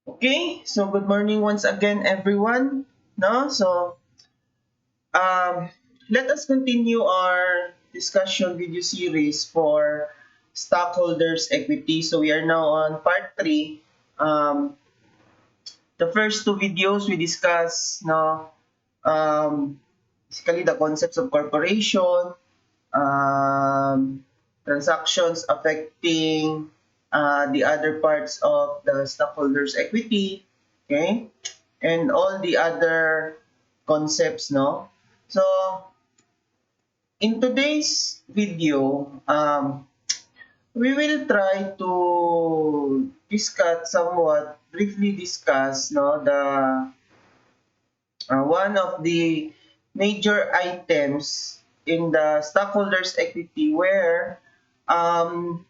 Okay, so good morning once again, everyone. No, so um, let us continue our discussion video series for stockholders equity. So we are now on part three. Um, the first two videos we discussed, um, basically the concepts of corporation, um, transactions affecting the other parts of the stockholders equity. Okay, and all the other concepts, no? So, in today's video, we will try to briefly discuss, no, the one of the major items in the stockholders equity where um,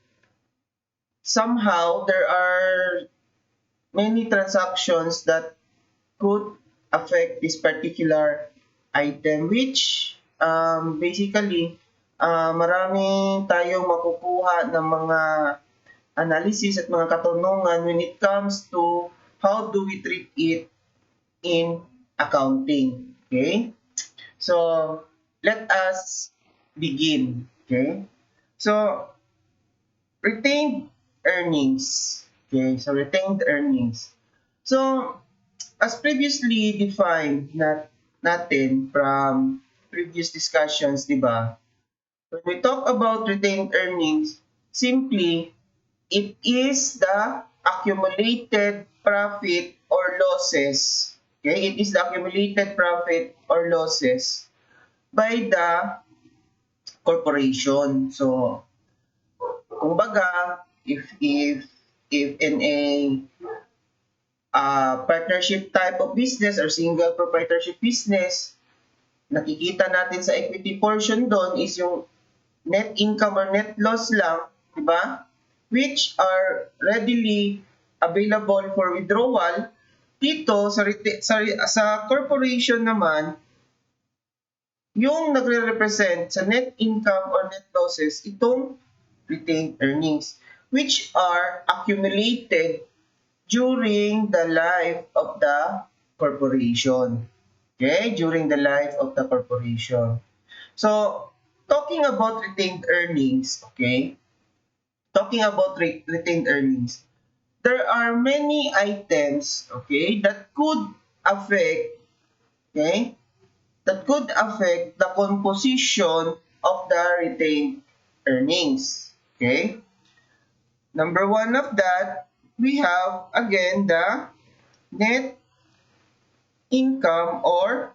somehow there are many transactions that could affect this particular item, which basically marami tayong makukuha ng mga analysis at mga katanungan when it comes to how do we treat it in accounting. Okay? So, let us begin. Okay? So, retained earnings. Okay? So, retained earnings. So, as previously defined natin from previous discussions, di ba? When we talk about retained earnings, simply, it is the accumulated profit or losses. Okay? It is the accumulated profit or losses by the corporation. So, kumbaga, if in a partnership type of business or single proprietorship business, nakikita natin sa equity portion doon is yung net income or net loss lang, di ba? Which are readily available for withdrawal. Dito sa corporation naman, yung nagre-represent sa net income or net losses, itong retained earnings, which are accumulated during the life of the corporation. Okay? During the life of the corporation. So, talking about retained earnings, okay? Talking about retained earnings, there are many items, okay, that could affect, okay, that could affect the composition of the retained earnings. Okay? Number one of that, we have again the net income or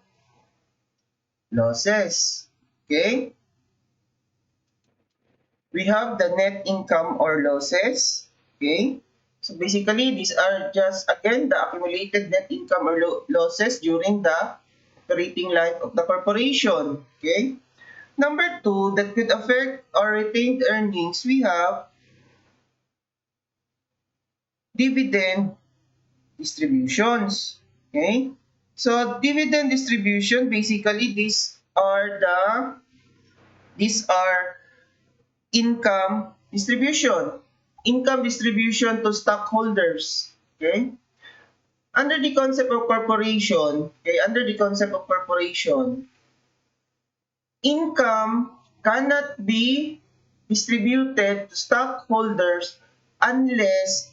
losses. Okay? We have the net income or losses. Okay? So basically, these are just, again, the accumulated net income or losses during the operating life of the corporation. Okay? Number two, that could affect our retained earnings, we have dividend distributions. Okay? So dividend distribution, basically these are income distribution. Income distribution to stockholders. Okay? Under the concept of corporation, income cannot be distributed to stockholders unless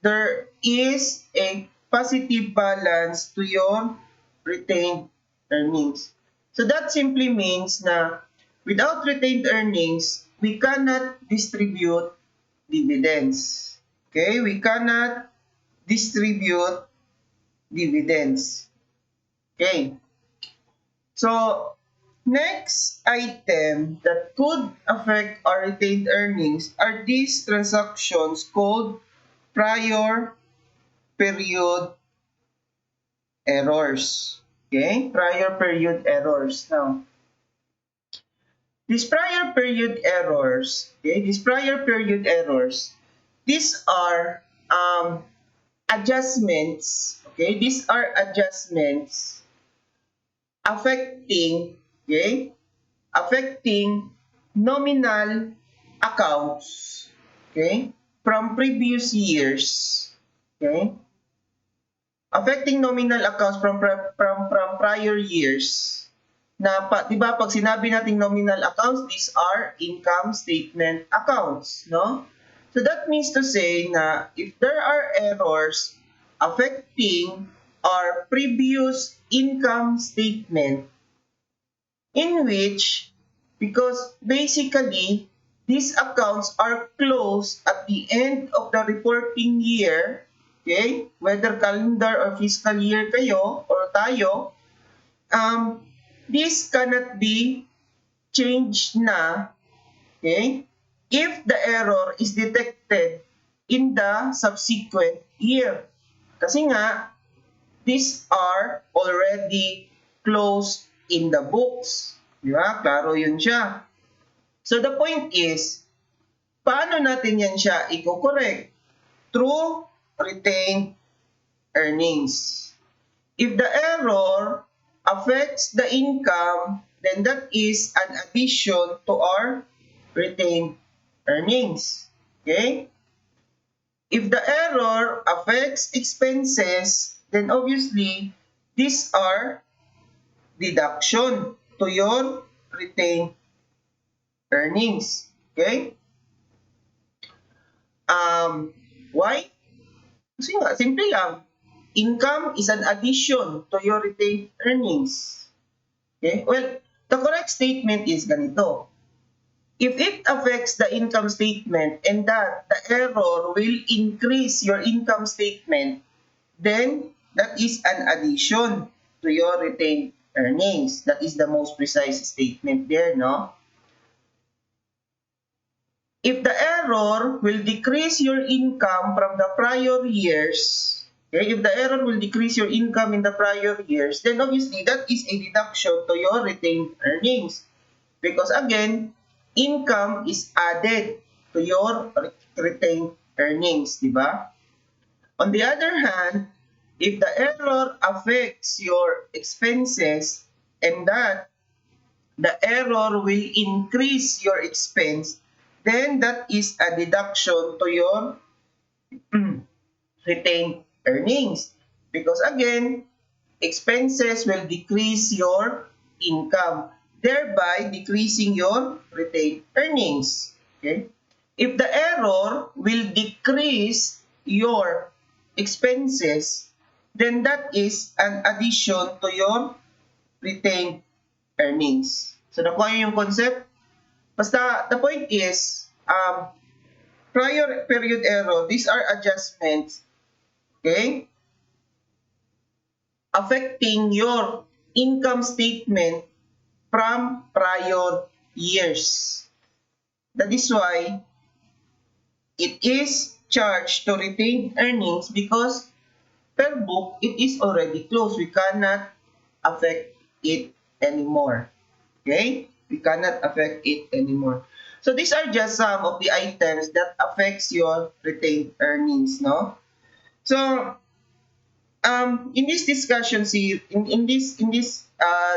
there is a positive balance to your retained earnings. So that simply means na without retained earnings, we cannot distribute dividends. Okay? We cannot distribute dividends. Okay? So, next item that could affect our retained earnings are these transactions called prior period errors. Okay? Prior period errors. Now, these are adjustments. Okay? These are adjustments affecting, okay? Affecting nominal accounts, okay? From previous years, okay? affecting nominal accounts from prior years. Na di ba pag sinabi nating nominal accounts, these are income statement accounts, no? So that means to say na if there are errors affecting our previous income statement, in which, because basically these accounts are closed at the end of the reporting year, okay, whether calendar or fiscal year kayo or tayo, this cannot be changed na, okay, if the error is detected in the subsequent year. Kasi nga, these are already closed in the books. Di ba? Klaro yun siya. So the point is, paano natin yan siya i-correct? Through retained earnings. If the error affects the income, then that is an addition to our retained earnings. Okay? If the error affects expenses, then obviously these are deduction to your retained earnings. Okay? Why? Kasi nga, simple lang. Income is an addition to your retained earnings. Okay? Well, the correct statement is ganito. If it affects the income statement and that the error will increase your income statement, then that is an addition to your retained earnings. That is the most precise statement there, no? If the error will decrease your income from the prior years, okay, if the error will decrease your income in the prior years, then obviously that is a deduction to your retained earnings. Because again, income is added to your retained earnings, di ba? On the other hand, if the error affects your expenses and that the error will increase your expense, then that is a deduction to your retained earnings. Because again, expenses will decrease your income, thereby decreasing your retained earnings. Okay? If the error will decrease your expenses, then that is an addition to your retained earnings. So nakuha niyo yung concept? Basta the point is, prior period error, these are adjustments, okay, affecting your income statement from prior years. That is why it is charged to retained earnings because per book, it is already closed. We cannot affect it anymore. Okay? We cannot affect it anymore. So these are just some of the items that affects your retained earnings, no? So in this discussion, in this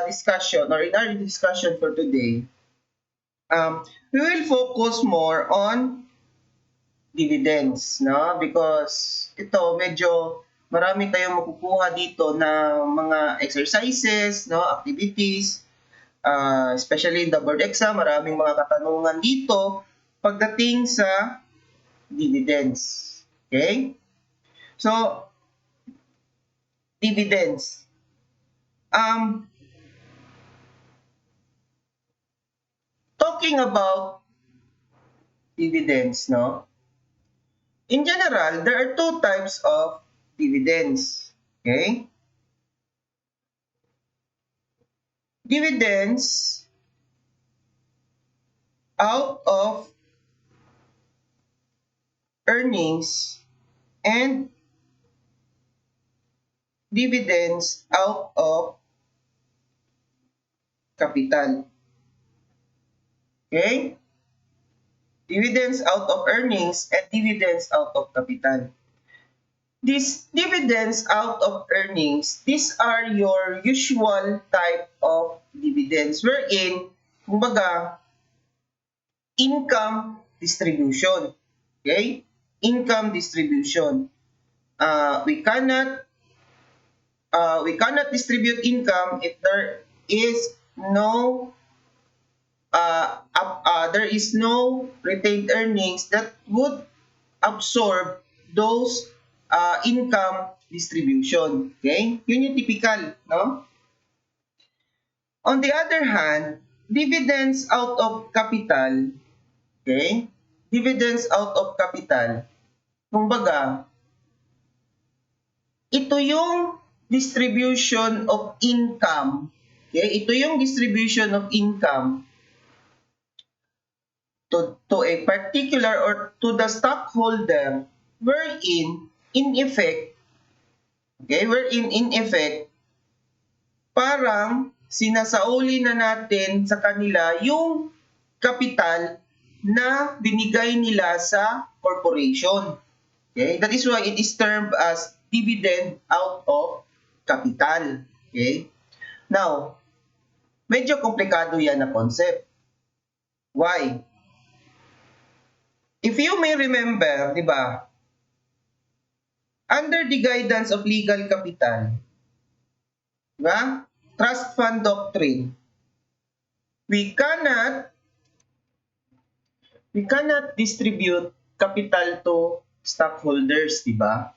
discussion or in our discussion for today, we will focus more on dividends, no? Because ito medyo marami tayong makukuha dito na mga exercises, no, activities, especially in the board exam, maraming mga katanungan dito pagdating sa dividends. Okay? So, dividends. Talking about dividends, no? In general, there are two types of dividends. Okay? Dividends out of earnings and dividends out of capital. Okay? Dividends out of earnings and dividends out of capital. These dividends out of earnings, these are your usual type of dividends wherein, kumbaga, income distribution. Okay? Income distribution. We cannot we cannot distribute income if there is no there is no retained earnings that would absorb those income distribution. Okay? Yun yung typical, no? On the other hand, dividends out of capital, okay? Dividends out of capital, kumbaga, ito yung distribution of income, okay? Ito yung distribution of income to a particular or to the stockholder wherein in effect, okay, wherein in effect, parang sinasauli na natin sa kanila yung kapital na binigay nila sa corporation. Okay? That is why it is termed as dividend out of capital. Okay? Now, medyo komplikado yan na concept. Why? If you may remember, di ba, under the guidance of legal capital, di ba, trust fund doctrine, we cannot distribute capital to stockholders, di ba?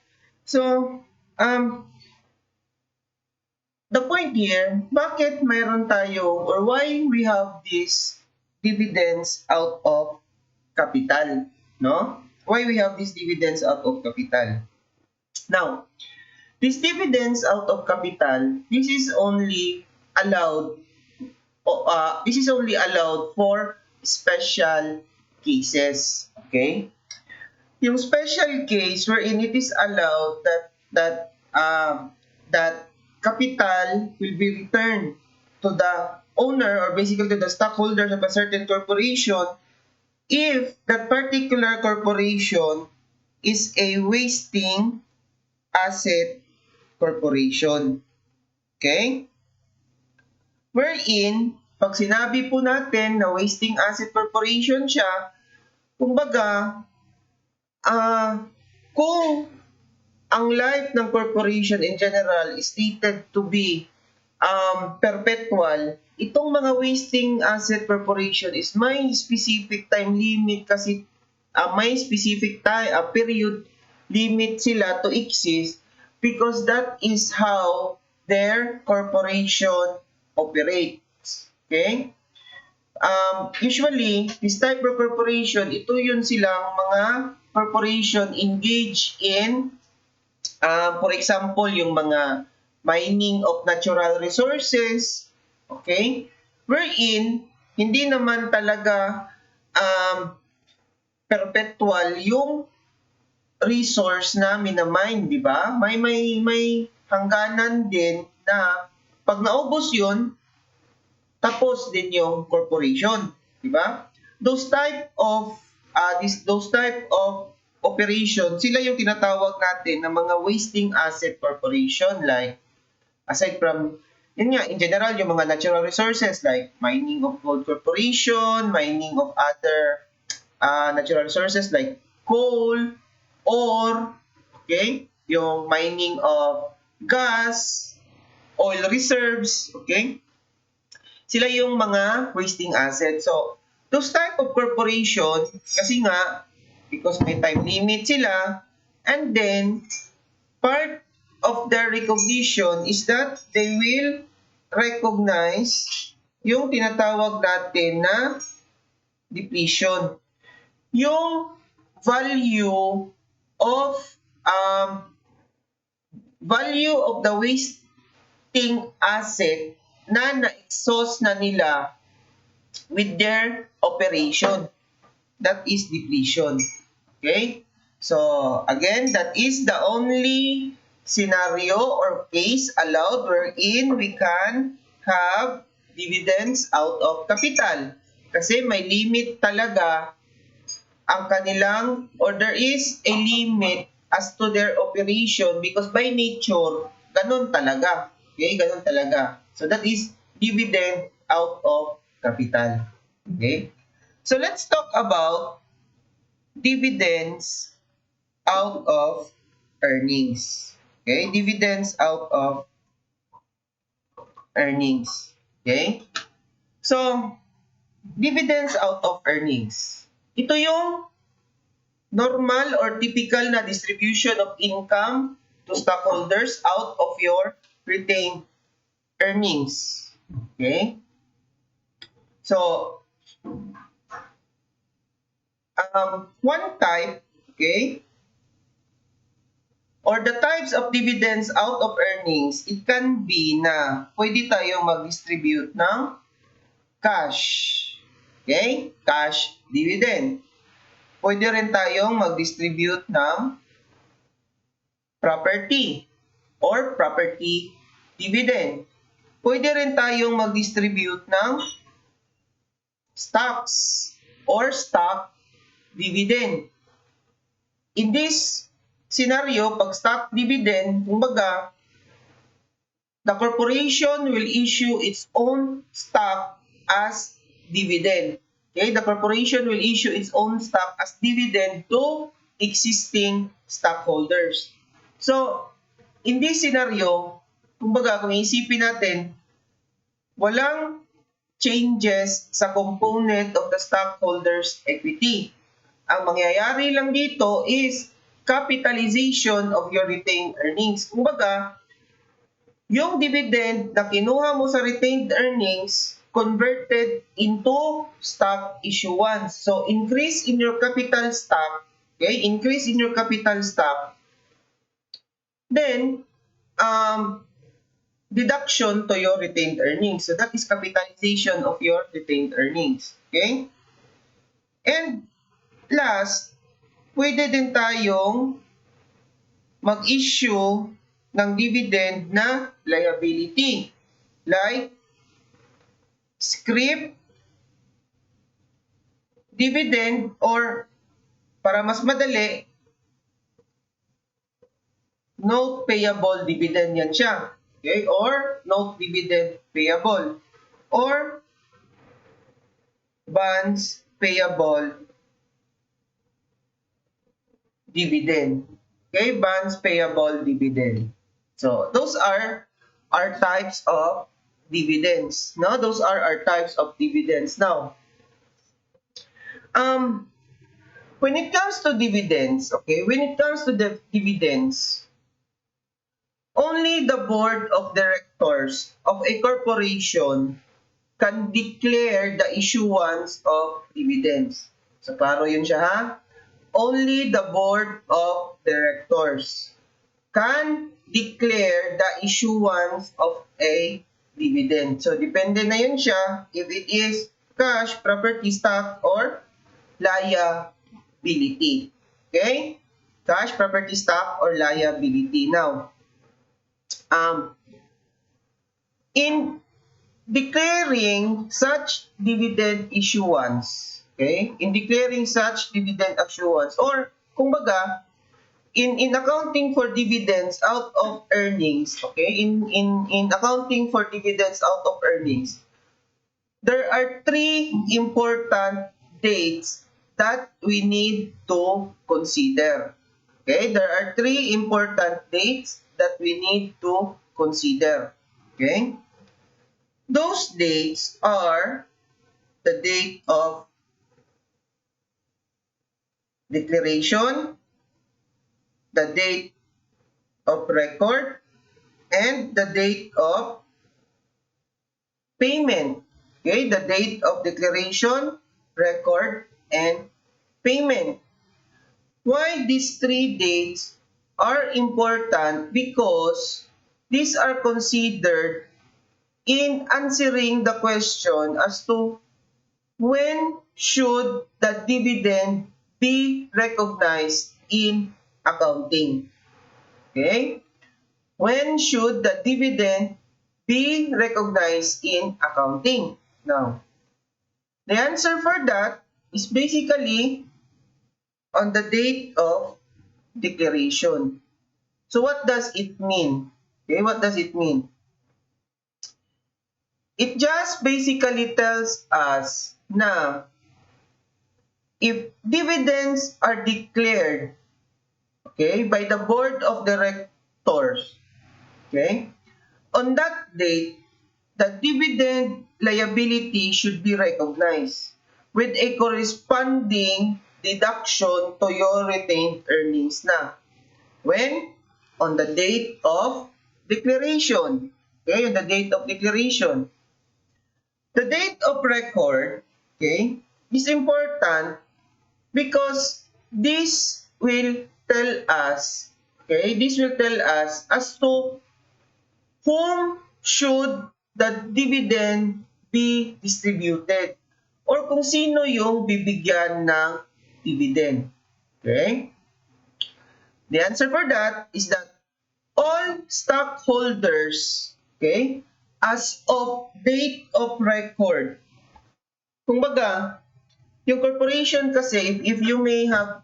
So, the point here, bakit mayroon tayo or why we have these dividends out of capital, no? Why we have these dividends out of capital? Now, these dividends out of capital, this is only allowed for special cases, okay? Yung special case wherein it is allowed that capital will be returned to the owner or basically to the stockholders of a certain corporation if that particular corporation is a wasting asset corporation. Okay? Wherein, pag sinabi po natin na wasting asset corporation siya, kumbaga, kung ang life ng corporation in general is stated to be perpetual, itong mga wasting asset corporation is may specific time limit kasi may specific time, period limit sila to exist because that is how their corporation operates. Okay? Usually, this type of corporation, ito yun silang mga corporation engaged in, for example, yung mga mining of natural resources, okay? Wherein, hindi naman talaga perpetual yung resource na minamine, di ba? May hangganan din na pag naubos yun, tapos din yung corporation, di ba? Those type of operation, sila yung tinatawag natin na mga wasting asset corporation, like aside from yun nga, in general, yung mga natural resources like mining of gold corporation, mining of other natural resources like coal, ore, okay? Yung mining of gas, oil reserves, okay? Sila yung mga wasting assets. So, those type of corporation, kasi nga, because may time limit sila, and then, part of their recognition is that they will recognize yung tinatawag natin na depletion. Yung value of the wasting asset na na-exhaust na nila with their operation. That is depletion. Okay? So, again, that is the only scenario or case allowed wherein we can have dividends out of capital. Kasi may limit talaga ang kanilang, or there is a limit as to their operation because by nature, ganun talaga. Okay? Ganun talaga. So, that is dividend out of capital. Okay? So, let's talk about dividends out of earnings. Okay? Dividends out of earnings. Okay? So, dividends out of earnings. Ito yung normal or typical na distribution of income to stockholders out of your retained earnings. Okay? So, one type, okay, or the types of dividends out of earnings, it can be na pwede tayong mag-distribute ng cash. Okay? Cash dividend. Pwede rin tayong mag-distribute ng property or property dividend. Pwede rin tayong mag-distribute ng stocks or stock dividend. In this scenario, pag stock dividend, kumbaga, the corporation will issue its own stock as dividend. Okay, the corporation will issue its own stock as dividend to existing stockholders. So, in this scenario, kumbaga, kung isipin natin, walang changes sa component of the stockholders' equity. Ang mangyayari lang dito is capitalization of your retained earnings. Kumbaga, yung dividend na kinuha mo sa retained earnings converted into stock issuance. So, increase in your capital stock, okay? Increase in your capital stock. Then, deduction to your retained earnings. So, that is capitalization of your retained earnings. Okay? And, last, pwede din tayong mag-issue ng dividend na liability. Like, scrip, dividend, or para mas madali, note payable dividend yan siya. Okay? Or note dividend payable. Or bonds payable dividend. Okay? Bonds payable dividend. So, those are our types of dividends. No? Those are our types of dividends. Now, when it comes to dividends, okay, when it comes to the dividends, only the board of directors of a corporation can declare the issuance of dividends. So, klaro yun siya, ha? Only the board of directors can declare the issuance of a dividend. So, depende na yun siya if it is cash, property, stock, or liability. Okay? Cash, property, stock, or liability. Now, in declaring such dividend issuance, okay? In declaring such dividend issuance, or kumbaga, in accounting for dividends out of earnings, okay? In accounting for dividends out of earnings, there are three important dates that we need to consider. Okay? There are three important dates that we need to consider. Okay? Those dates are the date of declaration, the date of record, and the date of payment. Okay? The date of declaration, record, and payment. Why these three dates are important? Because these are considered in answering the question as to when should the dividend be recognized in accounting. Okay? When should the dividend be recognized in accounting? Now, the answer for that is basically on the date of declaration. So what does it mean? Okay, what does it mean? It just basically tells us na if dividends are declared, okay, by the board of directors, okay, on that date, the dividend liability should be recognized with a corresponding deduction to your retained earnings na. When? On the date of declaration. Okay, on the date of declaration. The date of record, okay, is important because this will tell us, okay, this will tell us as to whom should the dividend be distributed or kung sino yung bibigyan ng dividend. Okay? The answer for that is that all stockholders, okay, as of date of record. Kumbaga, yung corporation kasi, if you may have,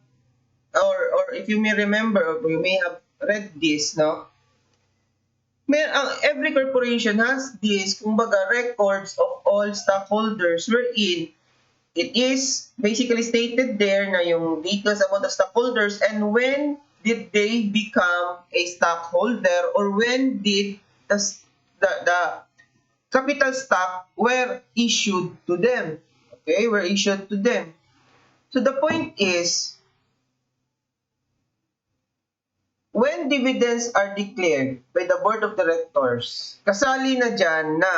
or if you may remember, or you may have read this, no? Every corporation has this, kumbaga, records of all stockholders wherein it is basically stated there na yung details about the stockholders and when did they become a stockholder or when did the capital stock were issued to them. Okay, were issued to them. So the point is, when dividends are declared by the board of directors, kasali na dyan na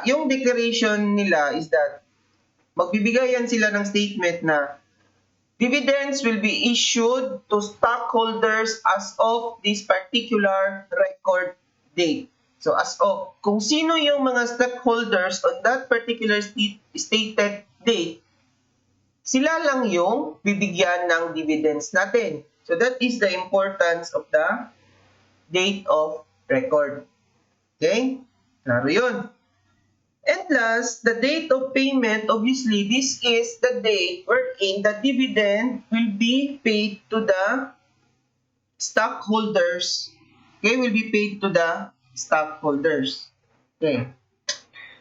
yung declaration nila is that magbibigayan sila ng statement na dividends will be issued to stockholders as of this particular record date. So as of, kung sino yung mga stockholders on that particular stated date, sila lang yung bibigyan ng dividends natin. So that is the importance of the date of record. Okay? Klaro yun. And last, the date of payment, obviously, this is the date wherein the dividend will be paid to the stockholders. Okay, will be paid to the stockholders. Okay.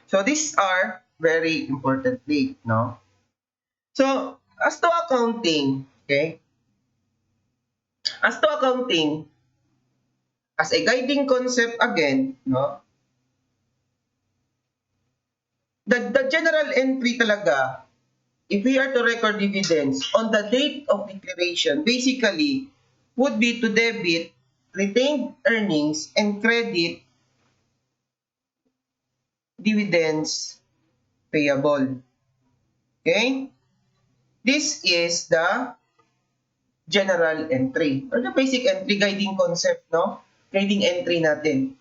So these are very important date, no? So, as to accounting, okay? As to accounting, as a guiding concept again, no? The general entry talaga, if we are to record dividends on the date of declaration, basically, would be to debit retained earnings and credit dividends payable. Okay? This is the general entry or the basic entry guiding concept, no? Guiding entry natin.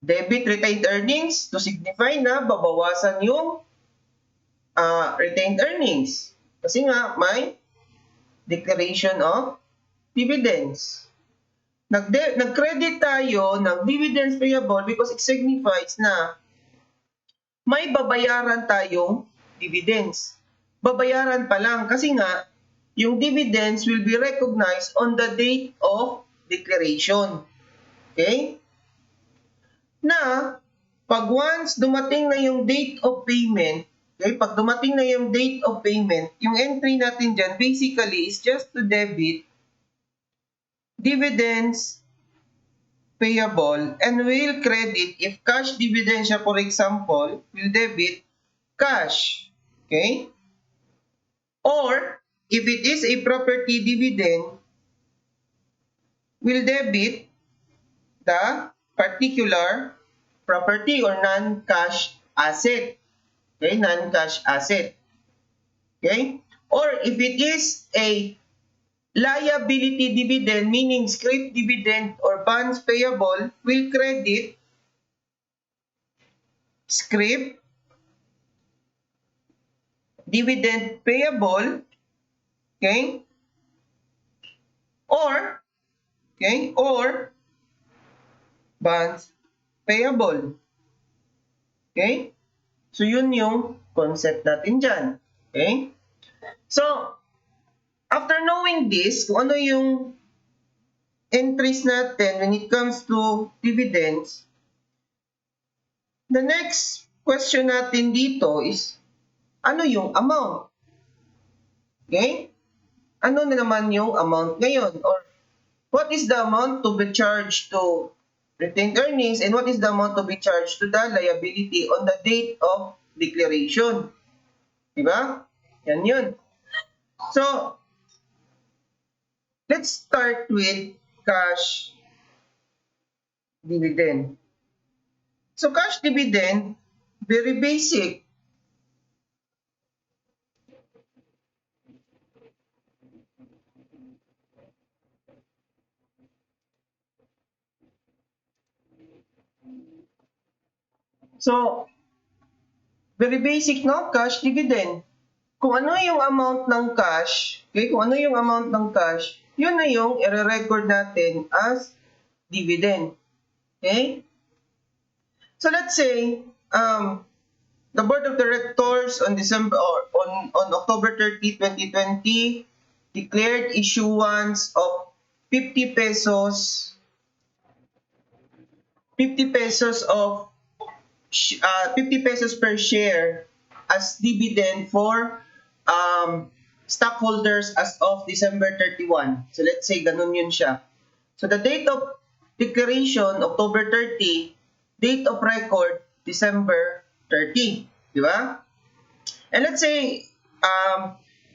Debit retained earnings to signify na babawasan yung retained earnings. Kasi nga, may declaration of dividends. Nag-credit tayo ng dividends payable because it signifies na may babayaran tayong dividends. Babayaran pa lang kasi nga, yung dividends will be recognized on the date of declaration. Okay? Na, pag once dumating na yung date of payment, okay, pag dumating na yung date of payment, yung entry natin dyan basically is just to debit dividends payable and will credit, if cash dividend siya for example, will debit cash. Okay? Or, if it is a property dividend, will debit the particular property or non-cash asset. Okay, non-cash asset. Okay? Or if it is a liability dividend, meaning scrip dividend or bonds payable, will credit scrip dividend payable, okay? Or bonds payable. Okay? So, yun yung concept natin dyan. Okay? So, after knowing this, kung ano yung entries natin when it comes to dividends, the next question natin dito is, ano yung amount? Okay? Ano na naman yung amount ngayon? Or, what is the amount to be charged to retained earnings, and what is the amount to be charged to the liability on the date of declaration. Diba? Yan yun. So, let's start with cash dividend. So, cash dividend, very basic. So, very basic, no? Cash dividend. Kung ano yung amount ng cash, okay? Kung ano yung amount ng cash, yun na yung i-record natin as dividend. Okay? So let's say the board of directors on December or on October 30, 2020 declared issuance of 50 pesos 50 pesos of 50 pesos per share as dividend for stockholders as of December 31. So let's say ganun yun siya. So the date of declaration, October 30, date of record, December 30. Di ba? And let's say,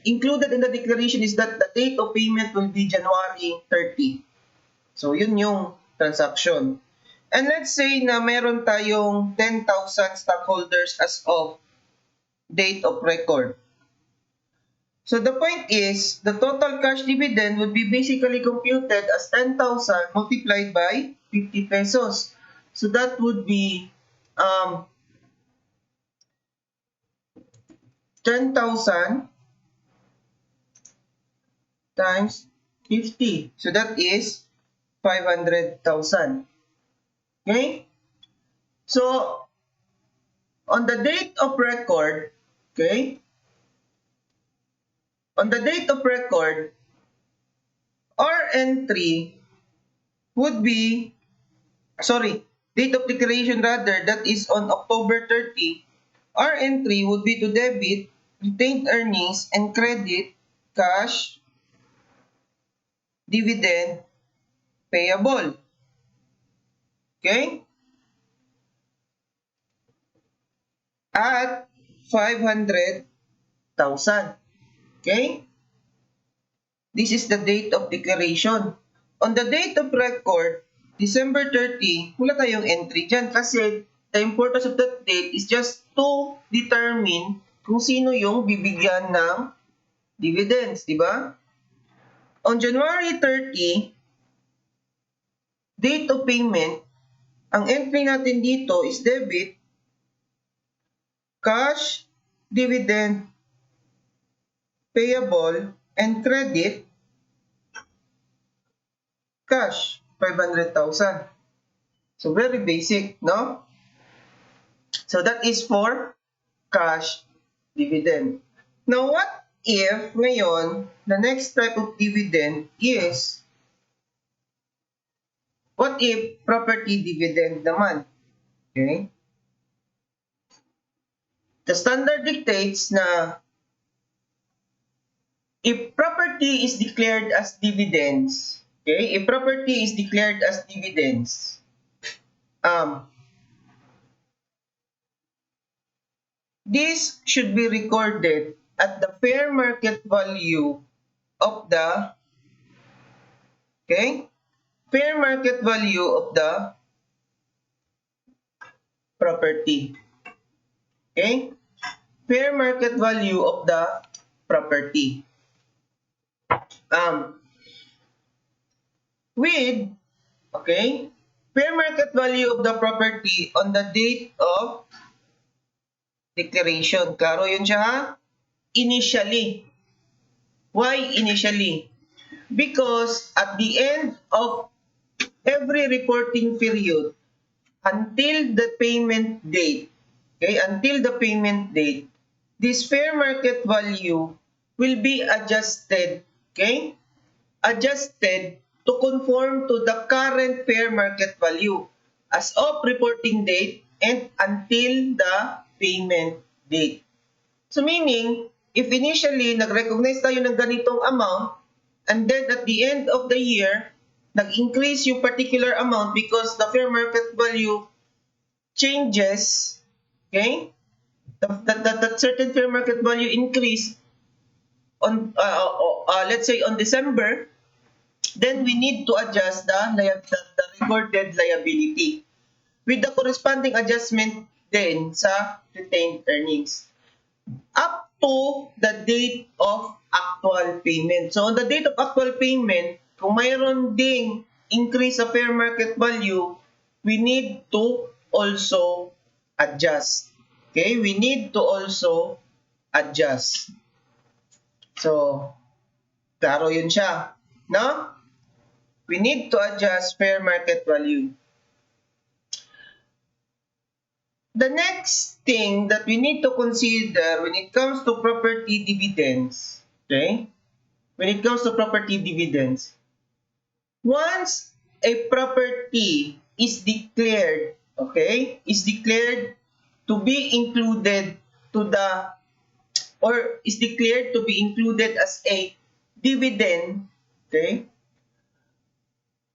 included in the declaration is that the date of payment will be January 30. So yun yung transaction. And let's say na meron tayong 10,000 stockholders as of date of record. So the point is, the total cash dividend would be basically computed as 10,000 multiplied by 50 pesos. So that would be 10,000 times 50. So that is 500,000. Okay? So, on the date of record, okay? On the date of record, our entry would be, date of declaration rather, that is on October 30, our entry would be to debit retained earnings and credit cash dividend payable. Okay? At 500,000. Okay? This is the date of declaration. On the date of record, December 30, wala tayong entry dyan kasi the importance of that date is just to determine kung sino yung bibigyan ng dividends, di ba? On January 30, date of payment, ang entry natin dito is debit, cash, dividend, payable, and credit, cash, 500,000. So very basic, no? So that is for cash dividend. Now, what if ngayon, the next type of dividend is, what if property dividend naman? Okay? The standard dictates na if property is declared as dividends, okay? If property is declared as dividends, this should be recorded at the fair market value of the, okay? Fair market value of the property. Okay? Fair market value of the property. With, okay, fair market value of the property on the date of declaration. Klaro yun siya ha? Initially. Why initially? Because at the end of every reporting period, until the payment date, okay, until the payment date, this fair market value will be adjusted, okay, adjusted to conform to the current fair market value as of reporting date and until the payment date. So meaning, if initially nag-recognize tayo ng ganitong amount, and then at the end of the year, nag-increase yung particular amount because the fair market value changes, okay? That certain fair market value increase on, let's say on December, then we need to adjust the recorded liability with the corresponding adjustment then sa retained earnings up to the date of actual payment. So on the date of actual payment, kung mayroon ding increase sa fair market value, we need to also adjust. Okay? We need to also adjust. So, klaro yun siya. No? We need to adjust fair market value. The next thing that we need to consider when it comes to property dividends, okay? When it comes to property dividends, once a property is declared, okay, is declared to be included to the, or is declared to be included as a dividend, okay,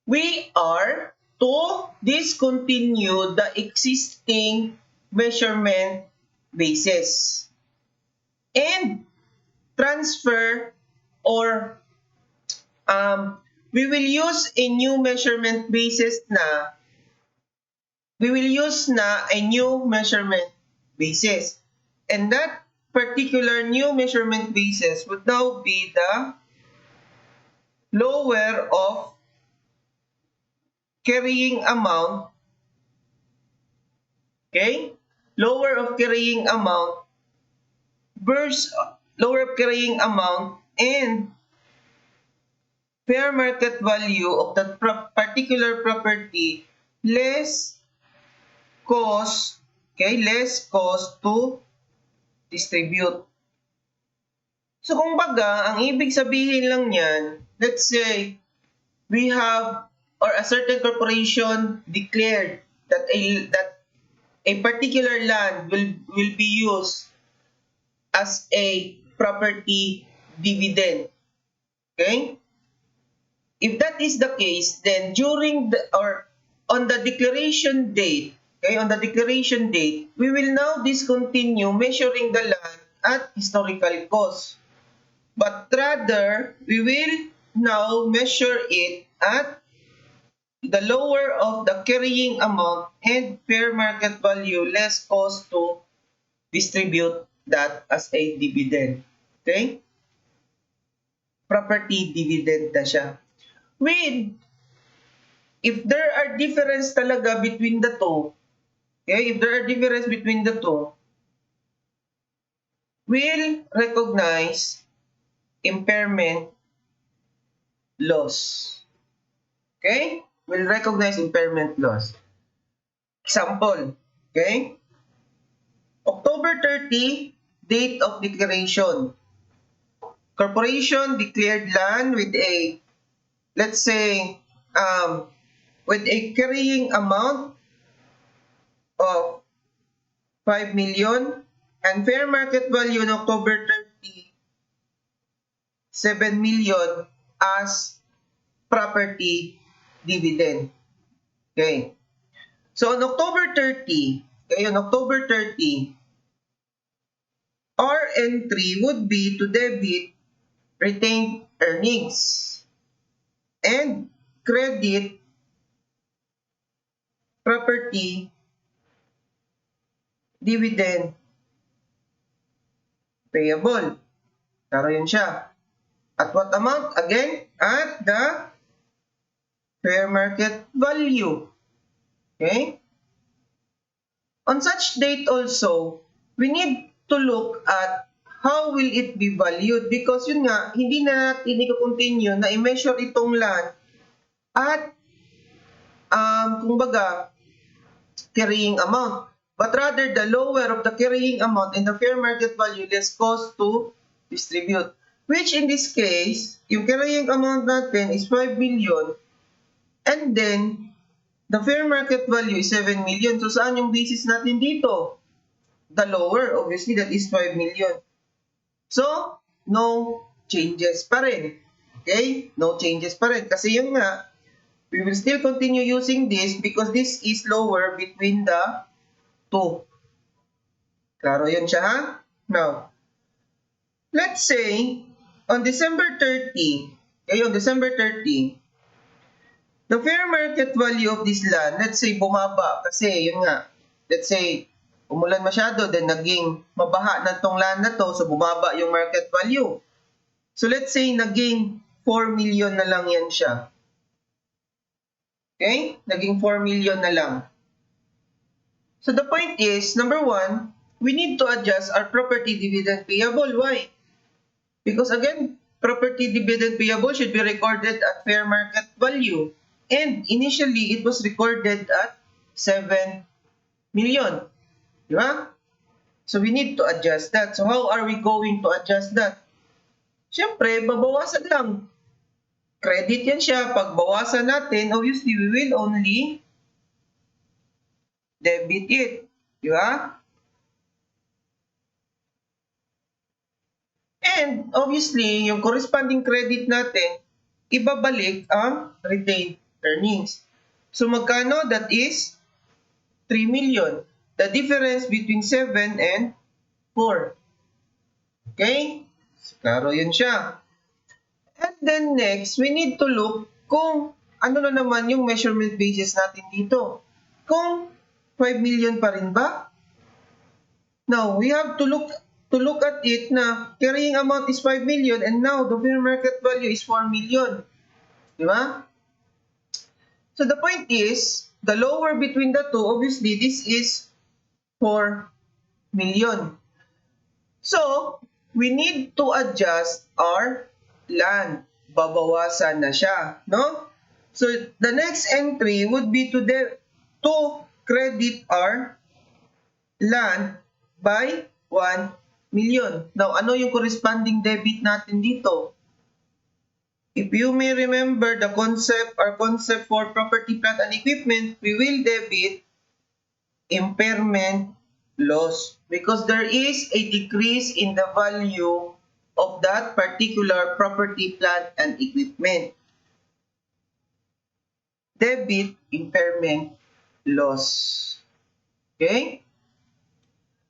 we are to discontinue the existing measurement basis and transfer, or we will use a new measurement basis na and that particular new measurement basis would now be the lower of carrying amount, okay? Lower of carrying amount and fair market value of that particular property less cost, okay? Less cost to distribute. So kung baga, ang ibig sabihin lang niyan, let's say we have, or a certain corporation declared that a particular land will be used as a property dividend. Okay? If that is the case, then during the, or on the declaration date, okay, on the declaration date, we will now discontinue measuring the land at historical cost. But rather, we will now measure it at the lower of the carrying amount and fair market value less cost to distribute that as a dividend. Okay? Property dividend na siya. With, if there are difference talaga between the two, okay, if there are difference between the two, we'll recognize impairment loss. Okay? We'll recognize impairment loss. Example, okay? October 30, date of declaration. Corporation declared land with a, let's say, with a carrying amount of 5 million and fair market value on October 30, 7 million as property dividend. Okay. So on October 30, our entry would be to debit retained earnings and credit property dividend payable. Taro yun siya. At what amount? Again, at the fair market value. Okay? On such date also, we need to look at how will it be valued because yun nga, hindi na natin i-continue na i-measure itong land at kumbaga, carrying amount. But rather, the lower of the carrying amount and the fair market value less cost to distribute. Which in this case, yung carrying amount natin is 5 million and then the fair market value is 7 million. So saan yung basis natin dito? The lower, obviously, that is 5 million. So, no changes pa rin. Okay? No changes pa rin. Kasi yun nga, We will still continue using this because this is lower between the two. Klaro yun siya, ha? Now, let's say, on December 30, on December 30, the fair market value of this land, let's say, bumaba. Kasi, yun nga, let's say, umulan masyado, then naging mabaha na tong land na to, so bumaba yung market value. So, let's say, naging 4 million na lang yan siya. Okay? Naging 4 million na lang. So, the point is, number one, we need to adjust our property dividend payable. Why? Because again, property dividend payable should be recorded at fair market value. And initially, it was recorded at 7 million. Di ba? So we need to adjust that. So how are we going to adjust that? Siyempre, babawasan lang. Credit yan siya. Pag bawasan natin, obviously, we will only debit it. Di ba? And obviously, yung corresponding credit natin, ibabalik ang retained earnings. So magkano? That is 3 million. The difference between 7 and 4. Okay? So, klaro yun siya. And then next, we need to look kung ano na naman yung measurement basis natin dito. Kung 5 million pa rin ba? Now, we have to look at it na carrying amount is 5 million and now the fair market value is 4 million. Di ba? So the point is, the lower between the two, obviously, this is 4 million. So, we need to adjust our land. Babawasan na siya, no? So, the next entry would be to credit our land by 1 million. Now, ano yung corresponding debit natin dito? If you may remember the concept for property, plant, and equipment, we will debit impairment loss because there is a decrease in the value of that particular property, plant, and equipment. Debit impairment loss. Okay?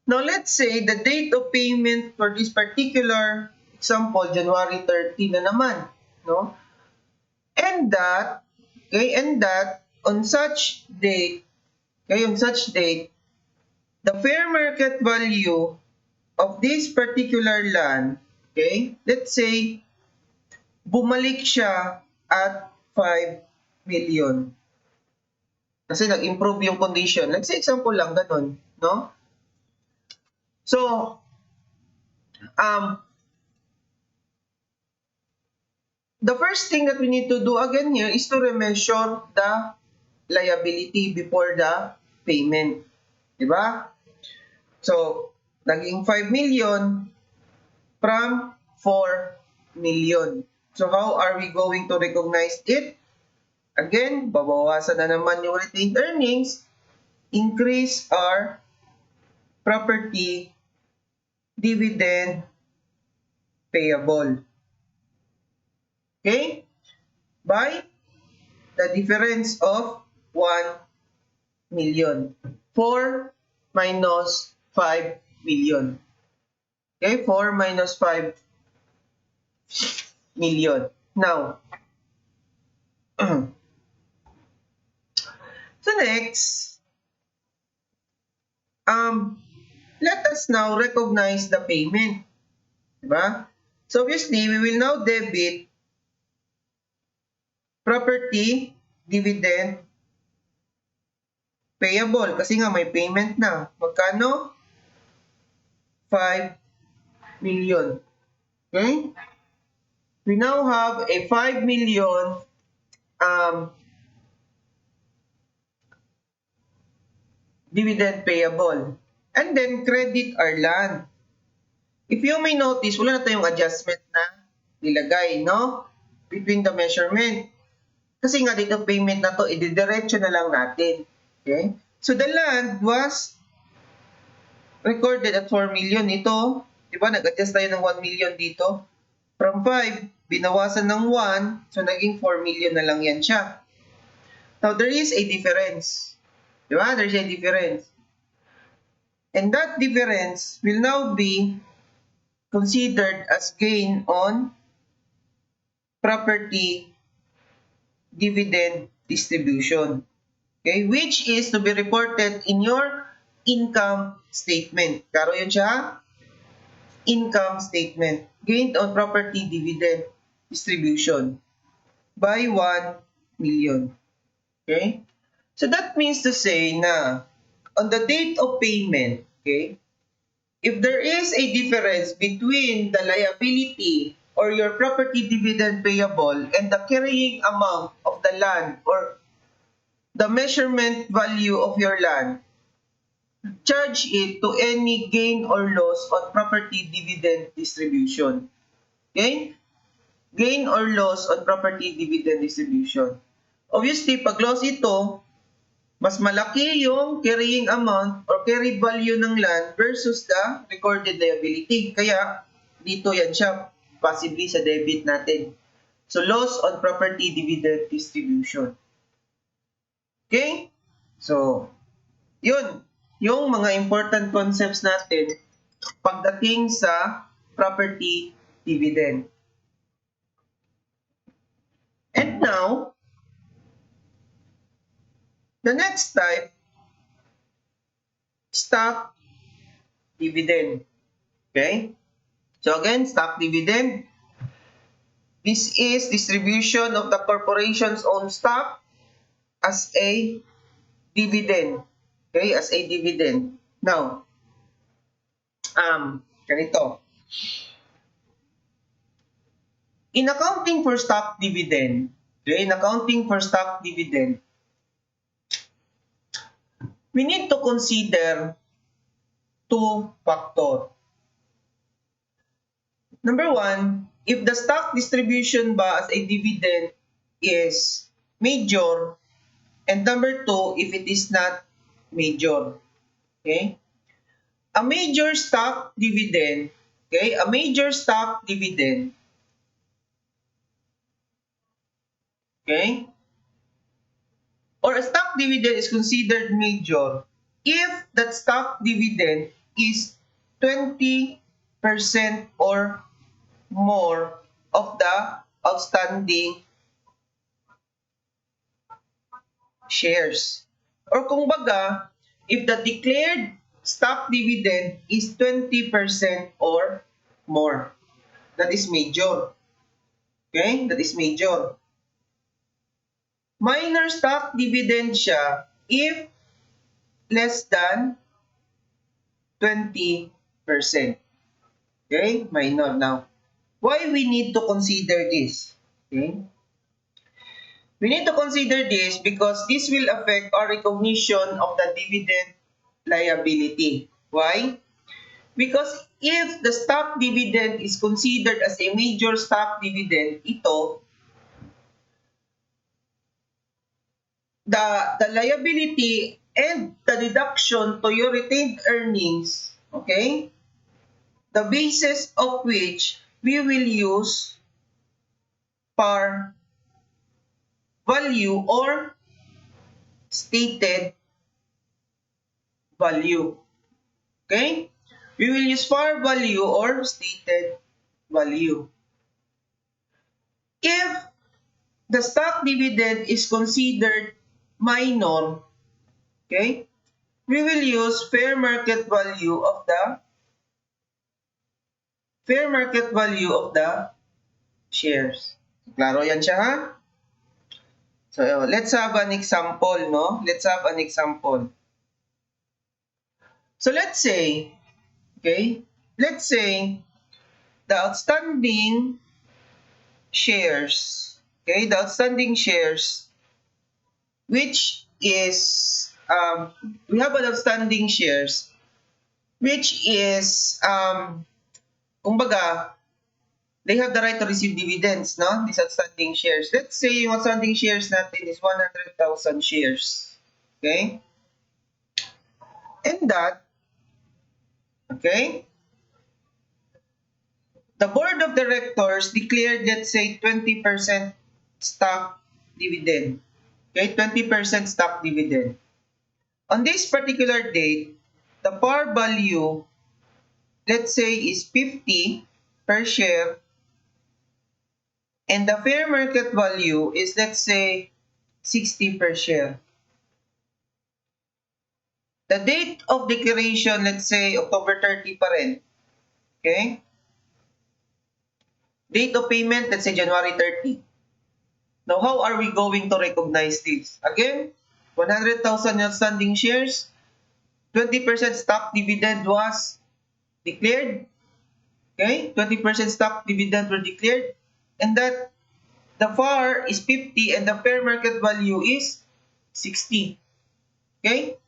Now, let's say the date of payment for this particular example, January 30 na naman. No? And that on such date, the fair market value of this particular land, let's say, bumalik siya at 5 million. Kasi nag-improve yung condition. Let's say, example lang, ganun. No? So, the first thing that we need to do again here is to remeasure the liability before the payment. Diba? So, naging 5 million from 4 million. So, how are we going to recognize it? Again, babawasan na naman yung retained earnings, increase our property dividend payable. Okay? By the difference of 1 million. 4 minus 5 million. Okay? 4 minus 5 million. Now, so next, let us now recognize the payment. Diba? So obviously, we will now debit property dividend payable kasi nga may payment na. Magkano? 5 million. Okay? We now have a 5 million dividend payable. And then credit our land. If you may notice, wala na tayong adjustment na nilagay, no? Between the measurement. Kasi nga dito payment na to, ididiretso na lang natin. Okay? So the land was recorded at 4 million. Ito, di ba, nag-adjust tayo ng 1 million dito. From 5, binawasan ng 1, so naging 4 million na lang yan siya. Now, there is a difference. Diba? There's a difference. And that difference will now be considered as gain on property dividend distribution. Okay? Which is to be reported in your income statement. Karo yun siya? Income statement. Gain on property dividend distribution by 1 million. Okay? So that means to say na on the date of payment, okay, if there is a difference between the liability or your property dividend payable and the carrying amount of the land or the measurement value of your land, charge it to any gain or loss on property dividend distribution. Okay? Gain or loss on property dividend distribution. Obviously, pag loss ito, mas malaki yung carrying amount or carried value ng land versus the recorded liability. Kaya, dito yan siya, possibly sa debit natin. So, loss on property dividend distribution. Okay? So, yun. Yung mga important concepts natin pagdating sa property dividend. And now, the next type, stock dividend. Okay? So again, stock dividend. This is distribution of the corporation's own stock as a dividend. Okay? As a dividend. Now, ganito. In accounting for stock dividend, okay, in accounting for stock dividend, we need to consider two factors. Number one, if the stock distribution ba as a dividend is major, and number two, if it is not major. Okay? A major stock dividend, okay? A major stock dividend, okay? Or a stock dividend is considered major if that stock dividend is 20% or more of the outstanding shares. Or kung baga, if the declared stock dividend is 20% or more. That is major. Okay? That is major. Minor stock dividend siya if less than 20%. Okay? Minor. Now, why we need to consider this? Okay? We need to consider this because this will affect our recognition of the dividend liability. Why? Because if the stock dividend is considered as a major stock dividend, ito, the liability and the deduction to your retained earnings, okay, the basis of which we will use par value or stated value. Okay? We will use par value or stated value. If the stock dividend is considered minor, okay, we will use fair market value of the shares. Klaro yan siya, ha? So, let's have an example, no? Let's have an example. So, let's say, okay, let's say the outstanding shares, okay, the outstanding shares, which is, we have an outstanding shares, which is, kumbaga, they have the right to receive dividends, no? These outstanding shares. Let's say yung outstanding shares natin is 100,000 shares. Okay? And that, okay, the board of directors declared, let's say, 20% stock dividend. Okay, 20% stock dividend. On this particular date, the par value, let's say, is 50 per share, and the fair market value is, let's say, 60 per share. The date of declaration, let's say, October 30 pa rin. Okay? Date of payment, let's say, January 30. Now, how are we going to recognize this? Again, 100,000 outstanding shares, 20% stock dividend was declared. Okay? 20% stock dividend were declared. And that the FAR is 50 and the fair market value is 60. Okay?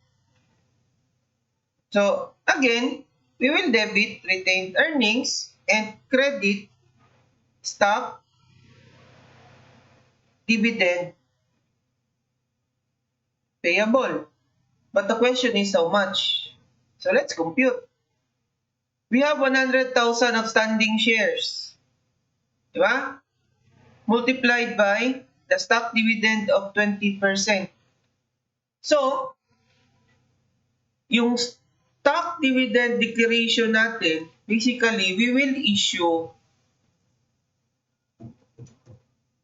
So, again, we will debit retained earnings and credit stock dividend payable. But the question is how much? So, let's compute. We have 100,000 outstanding shares. Diba? Multiplied by the stock dividend of 20%. So, yung stock dividend declaration natin, basically, we will issue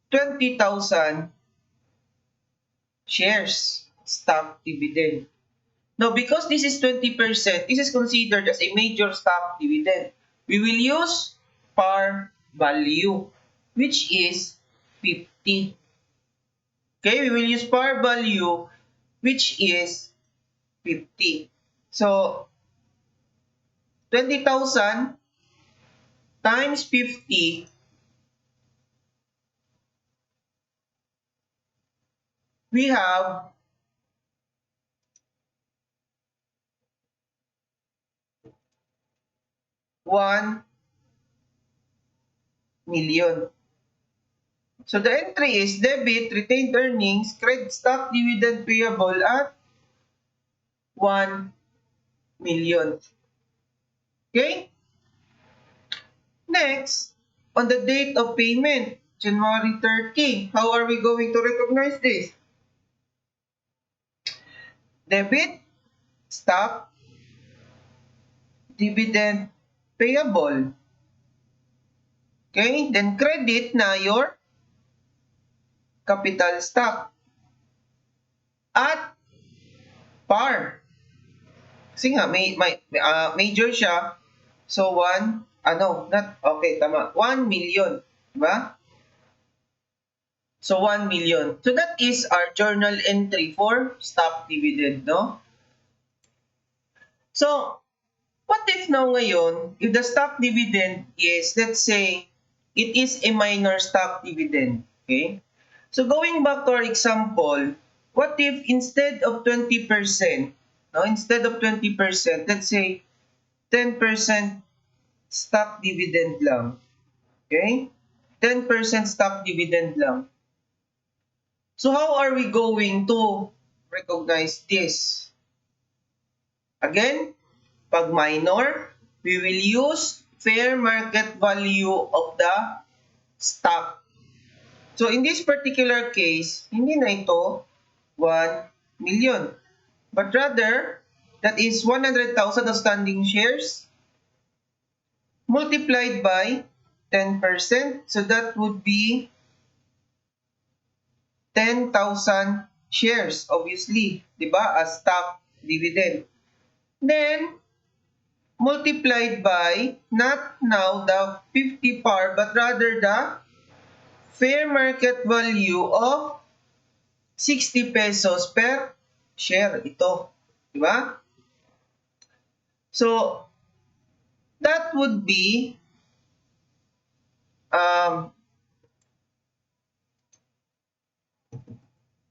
20,000 shares stock dividend. Now, because this is 20%, this is considered as a major stock dividend. We will use par value, which is 50. Okay, we will use par value, which is 50. So, 20,000 times 50, we have 1 million. So the entry is debit retained earnings, credit stock dividend payable at 1 million. Okay? Next, on the date of payment, January 30, how are we going to recognize this? Debit stock dividend payable. Okay? Then credit na your capital stock at par. Kasi nga, major siya. So, 1 million. Diba? So, 1 million. So, that is our journal entry for stock dividend, no? So, what if now ngayon, if the stock dividend is, let's say, it is a minor stock dividend, okay? So, going back to our example, what if instead of 20%, instead of 20%, let's say 10% stock dividend lang. Okay? 10% stock dividend lang. So how are we going to recognize this? Again, pag minor, we will use fair market value of the stock. So in this particular case, hindi na ito 1 million. But rather, that is 100,000 outstanding shares multiplied by 10%. So that would be 10,000 shares, obviously, diba, as stock dividend. Then, multiplied by, not now the 50 par, but rather the fair market value of 60 pesos per share. Ito, diba? So, that would be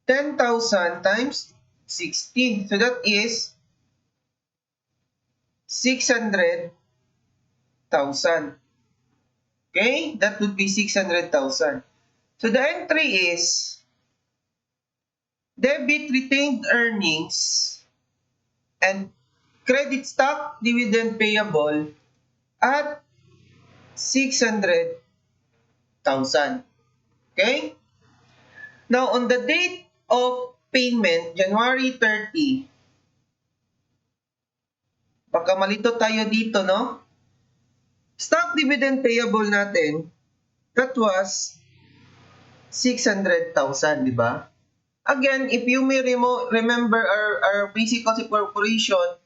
10,000 times 60. So that is 600,000. Okay? That would be 600,000. So the entry is debit retained earnings and credit stock dividend payable at 600,000. Okay? Now, on the date of payment, January 30. Baka malito tayo dito, no? Stock dividend payable natin, that was 600,000, di ba? Again, if you may remember our basic concept corporation,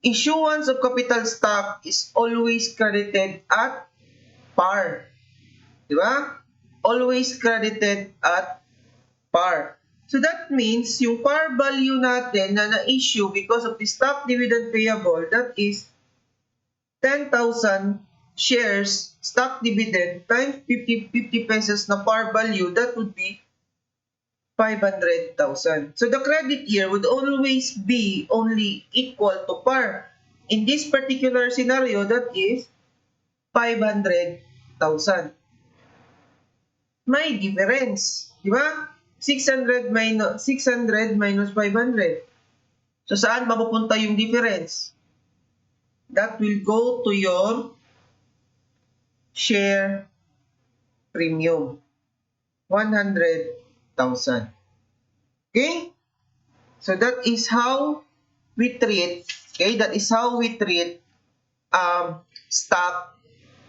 issuance of capital stock is always credited at par. Di ba? Always credited at par. So that means yung par value natin na na-issue because of the stock dividend payable, that is 10,000 shares stock dividend times 50 pesos na par value, that would be 500,000. So the credit year would always be only equal to par. In this particular scenario, that is 500,000. May difference, di ba? 600 minus 500. So saan mapupunta yung difference? That will go to your share premium, 100,000. Okay? So that is how we treat, okay? That is how we treat stock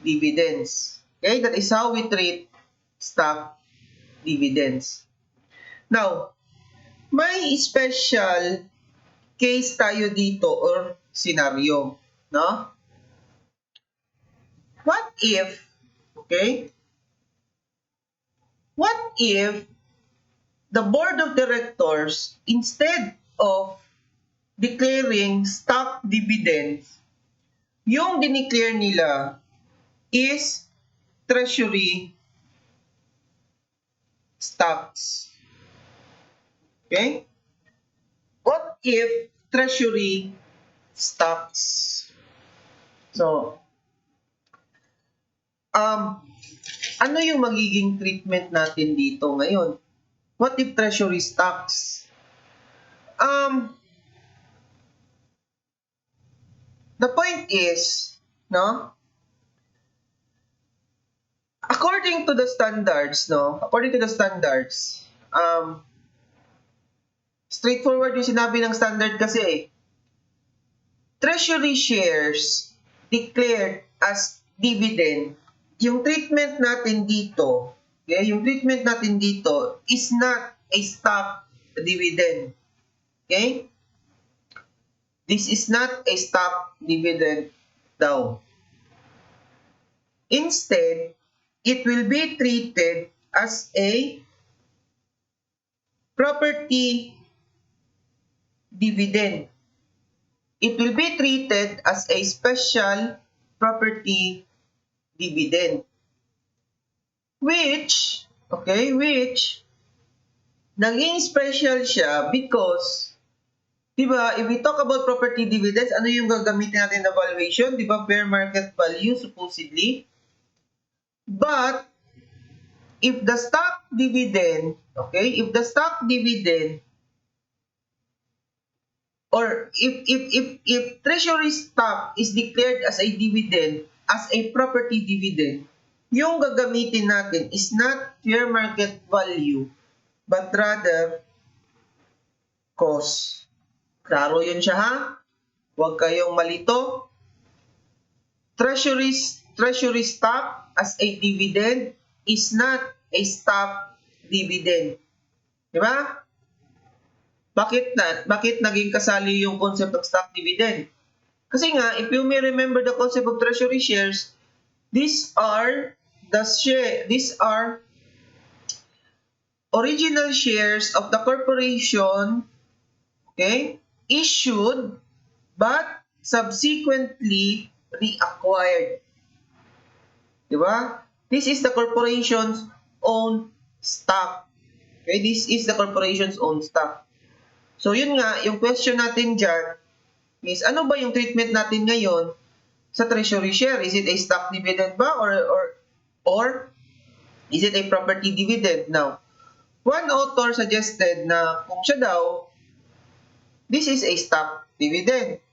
dividends. Okay? That is how we treat stock dividends. Now, may special case tayo dito or scenario, no? What if, okay? What if the board of directors, instead of declaring stock dividends, yung dineclare nila is treasury stocks. Okay? What if treasury stocks? So, ano yung magiging treatment natin dito ngayon? What if treasury stocks? The point is, no? According to the standards, straightforward yung sinabi ng standard kasi. Treasury shares declared as dividend, yung treatment natin dito, okay, is not a stock dividend. Okay? This is not a stock dividend daw. Instead, it will be treated as a property dividend. It will be treated as a special property dividend. Which naging special siya because, di ba, if we talk about property dividends, ano yung gagamitin natin na valuation? Di ba, fair market value, supposedly. But, if the stock dividend, or if treasury stock is declared as a dividend, as a property dividend, yung gagamitin natin is not fair market value, but rather cost. Klaro yun siya, ha? Huwag kayong malito. Treasury stock as a dividend is not a stock dividend. Di ba? Bakit naging kasali yung concept of stock dividend? Kasi nga, if you may remember the concept of treasury shares, these are original shares of the corporation, okay, issued but subsequently reacquired. Diba? This is the corporation's own stock. Okay, this is the corporation's own stock. So yun nga, yung question natin dyan is, ano ba yung treatment natin ngayon sa treasury share? Is it a stock dividend ba or is it a property dividend? Now, one author suggested na kung siya daw, this is a stock dividend.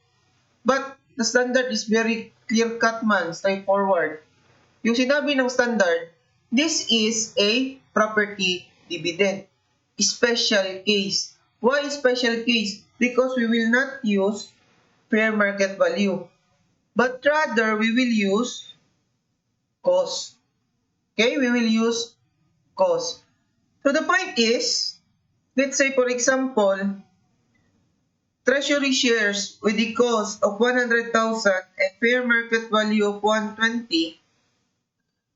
But the standard is very clear-cut man, straightforward. Yung sinabi ng standard, this is a property dividend. special case. Why special case? Because we will not use fair market value, but rather we will use cost. Okay, we will use cost. So the point is, let's say for example, treasury shares with the cost of 100,000 and fair market value of 120,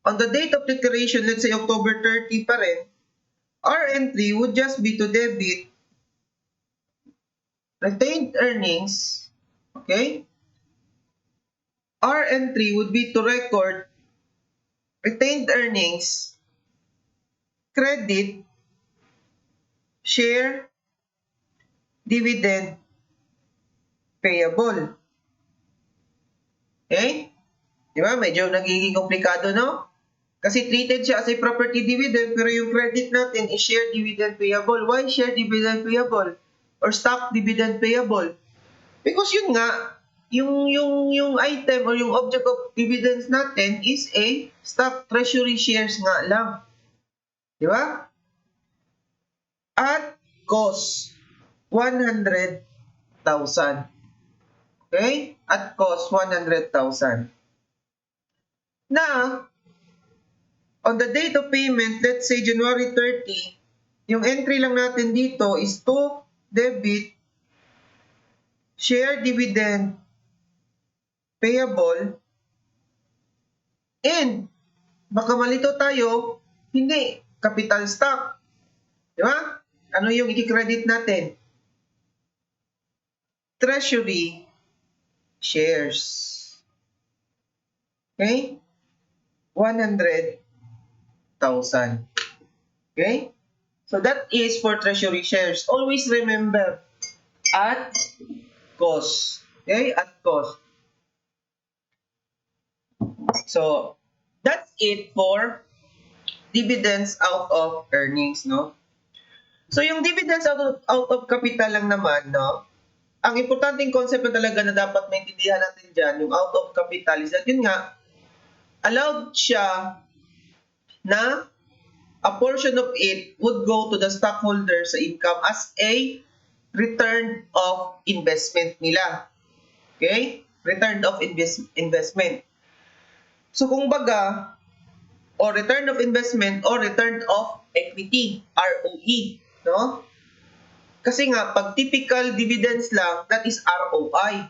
on the date of declaration, let's say October 30 pa rin, our entry would just be to debit retained earnings, okay? Our entry would be to record retained earnings, credit, share, dividend, payable. Okay? Di ba? Medyo nagiging komplikado, no? Kasi treated siya as a property dividend, pero yung credit natin is share dividend payable. Why share dividend payable? Or stock dividend payable? Because yun nga, yung item or yung object of dividends natin is a stock treasury shares nga lang. Di ba? At cost, 100,000. Okay? At cost, 100,000. Now, on the date of payment, let's say January 30, yung entry lang natin dito is to debit share dividend payable, and baka malito tayo, hindi, capital stock. Di ba? Ano yung i-credit natin? Treasury shares. Okay? 100,000. Okay? So that is for treasury shares. Always remember, at cost. Okay? At cost. So, that's it for dividends out of earnings, no? So, yung dividends out of capital lang naman, no? Ang importanteng concept na talaga na dapat maintindihan natin dyan, yung out of capital, is that yun nga, allowed siya na a portion of it would go to the stockholders sa income as a return of investment nila. Okay? Return of investment. So kung baga, or return of investment or return of equity, ROE, no? Kasi nga, pag typical dividends lang, that is ROI.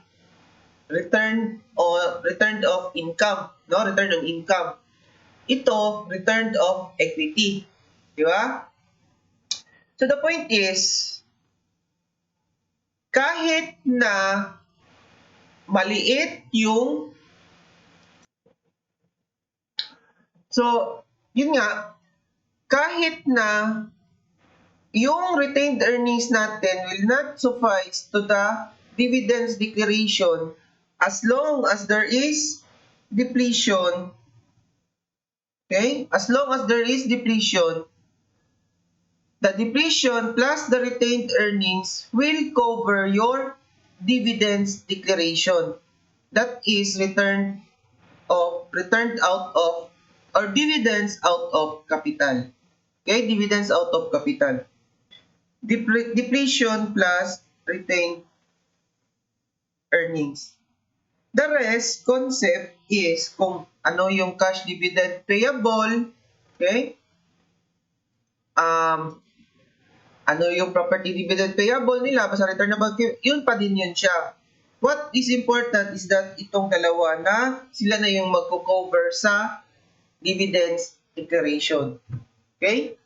Return of income, no? Return of income. Ito, return of equity. Di ba? So the point is, kahit na maliit yung yun nga, kahit na yung retained earnings natin will not suffice to the dividends declaration as long as there is depletion. Okay? As long as there is depletion, the depletion plus the retained earnings will cover your dividends declaration. That is returned out of, or dividends out of capital. Okay? Dividends out of capital. Depletion plus retained earnings. The rest concept is kung ano yung cash dividend payable, okay? Ano yung property dividend payable nila, basta returnable, yun pa din yun siya. What is important is that itong dalawa na sila na yung magko-cover sa dividends declaration. Okay?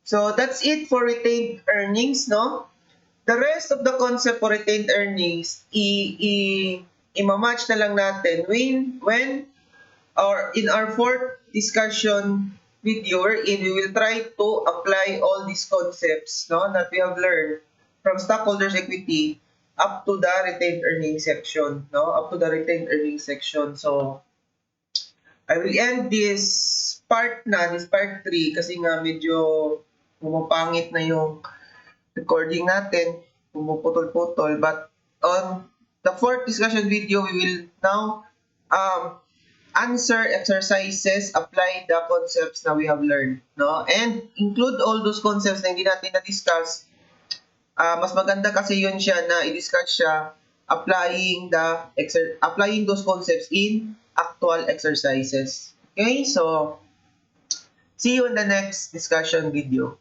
So, that's it for retained earnings, no? The rest of the concept for retained earnings, i-match na lang natin when or in our fourth discussion video wherein we will try to apply all these concepts, no, that we have learned from stockholders equity up to the retained earnings section, no? Up to the retained earnings section. So, I will end this part 3, kasi nga medyo pumapangit na yung recording natin, pumuputol-putol. But on the fourth discussion video, we will now answer exercises, apply the concepts na we have learned, no? And include all those concepts na hindi natin na-discuss. Mas maganda kasi yun siya na i-discuss siya applying those concepts in actual exercises. Okay? So, see you in the next discussion video.